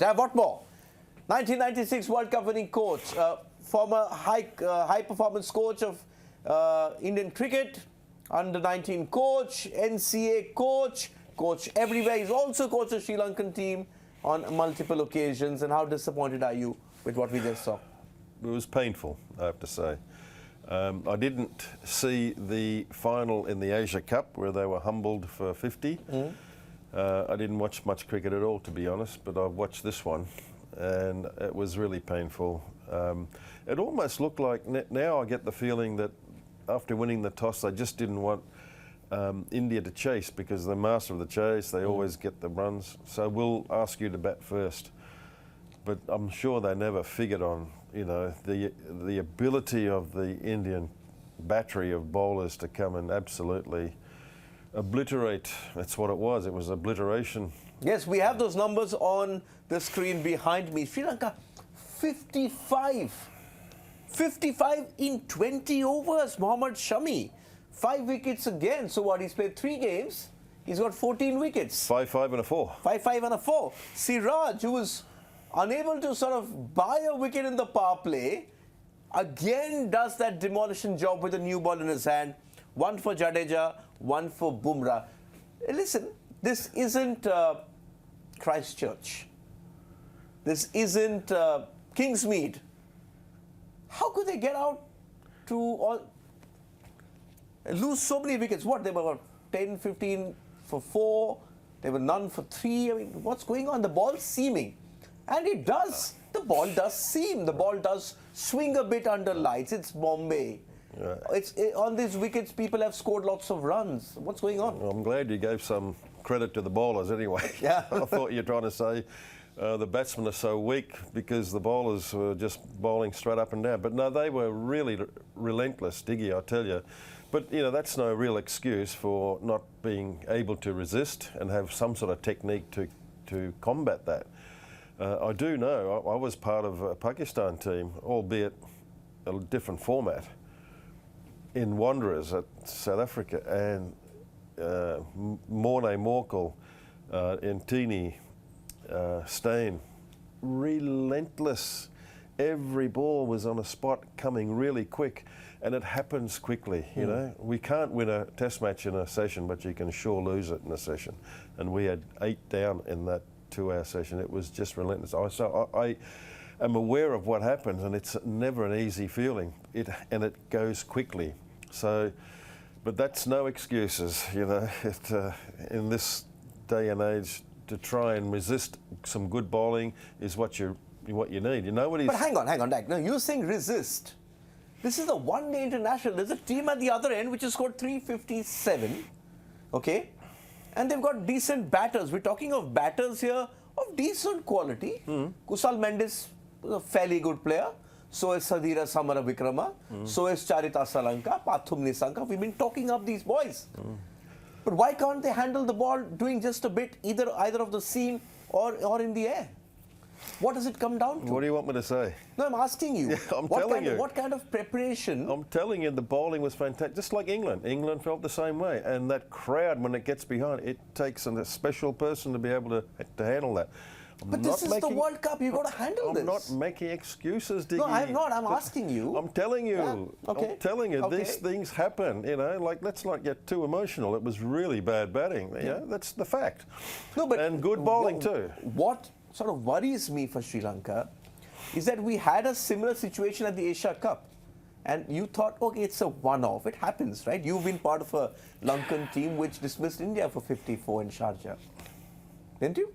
Dav Whatmore, 1996 World Cup winning coach, former high performance coach of Indian cricket, under-19 coach, NCA coach everywhere. He's also coached the Sri Lankan team on multiple occasions. And how disappointed are you with what we just saw? It was painful, I have to say. I didn't see the final in the Asia Cup where they were humbled for 50. I didn't watch much cricket at all, to be honest, but I watched this one and it was really painful. It almost looked like, now I get the feeling that after winning the toss, they just didn't want India to chase, because they're master of the chase, they always get the runs. So we'll ask you to bat first. But I'm sure they never figured on, you know, the ability of the Indian battery of bowlers to come and absolutely obliterate. That's what it was. It was obliteration. Yes, we have those numbers on the screen behind me. Sri Lanka, 55. 55 in 20 overs. Mohammad Shami, 5 wickets again. So what? He's played 3 games. He's got 14 wickets. 5-5 and a 4. 5-5 and a 4. Siraj, who was unable to sort of buy a wicket in the power play, again does that demolition job with a new ball in his hand. 1 for Jadeja, 1 for Bumrah. Listen, this isn't Christchurch. This isn't Kingsmead. How could they get out to lose so many wickets? What, they were about 10, 15 for 4. They were none for 3. I mean, what's going on? The ball's seaming. And it does. The ball does seam. The ball does swing a bit under lights. It's Bombay. Yeah. On these wickets, people have scored lots of runs. What's going on? Well, I'm glad you gave some credit to the bowlers anyway. Yeah. I thought you were trying to say the batsmen are so weak because the bowlers were just bowling straight up and down. But no, they were really relentless, Diggy, I tell you. But, you know, that's no real excuse for not being able to resist and have some sort of technique to combat that. I do know, I was part of a Pakistan team, albeit a different format, in Wanderers at South Africa, and Morne Morkel, Intini, Stain, relentless. Every ball was on a spot, coming really quick, and it happens quickly. You know, we can't win a test match in a session, but you can sure lose it in a session. And we had 8 down in that 2-hour session. It was just relentless. So I am aware of what happens, and it's never an easy feeling. And it goes quickly. So, but that's no excuses, you know. In this day and age, to try and resist some good bowling is what you need. You know what he's. But hang on, Dak. No, you're saying resist. This is a one-day international. There's a team at the other end which has scored 357. Okay. And they've got decent batters. We're talking of batters here of decent quality. Kusal Mendes is a fairly good player. So is Sadira Samara Vikrama. So is Charita Salanka, Pathum Nisanka. We've been talking up these boys. But why can't they handle the ball doing just a bit, either of the seam or in the air? What does it come down to? What do you want me to say? No, I'm asking you. Yeah, I'm telling you. What kind of preparation? I'm telling you, the bowling was fantastic. Just like England. England felt the same way. And that crowd, when it gets behind, it takes a special person to be able to handle that. But this is the World Cup. You've got to handle this. I'm not making excuses, Diggy. No, I'm not. I'm asking you. I'm telling you. Yeah. Okay. I'm telling you, okay. These things happen. You know, like, let's not get too emotional. It was really bad batting. Yeah. You know, that's the fact. No, but and good bowling too. What sort of worries me for Sri Lanka is that we had a similar situation at the Asia Cup. And you thought, okay, it's a one-off. It happens, right? You've been part of a Lankan team which dismissed India for 54 in Sharjah. Didn't you?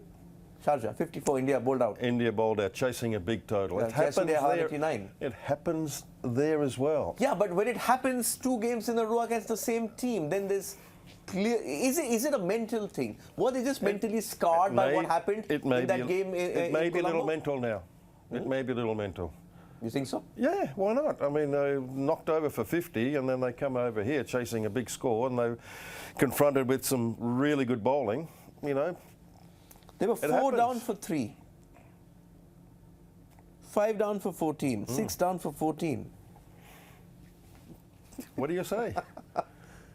Sharjah, 54, India bowled out. India bowled out, chasing a big total. Yeah, it happens there. It happens there as well. Yeah, but when it happens 2 games in a row against the same team, then there's clear. Is it a mental thing? Were they just mentally scarred by what happened in that game? It may be a little mental now. It may be a little mental. You think so? Yeah, why not? I mean, they knocked over for 50 and then they come over here chasing a big score and they're confronted with some really good bowling, you know. They were 4 down for 3. 5 down for 14. 6 down for 14. What do you say?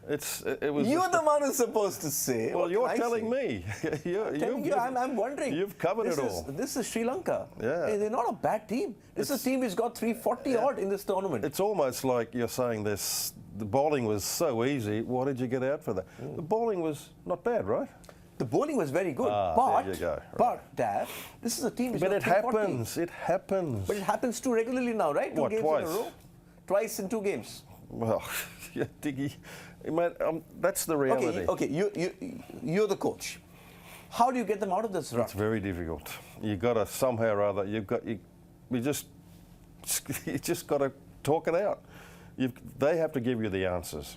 It was. You're the one who's supposed to say. Well, What you're can I telling say? me. I'm wondering. You've covered it all. This is Sri Lanka. Yeah. They're not a bad team. This is a team who's got 340 odd in this tournament. It's almost like you're saying this. The bowling was so easy. Why did you get out for that? The bowling was not bad, right? The bowling was very good, there you go. Right. but Dav, this is a team. But it happens. It happens. But it happens too regularly now, right? What, Two games twice? in a row, twice in 2 games. Well, yeah, Diggy, mate, that's the reality. Okay, you're the coach. How do you get them out of this rut? It's very difficult. You got to somehow or other. You just got to talk it out. They have to give you the answers.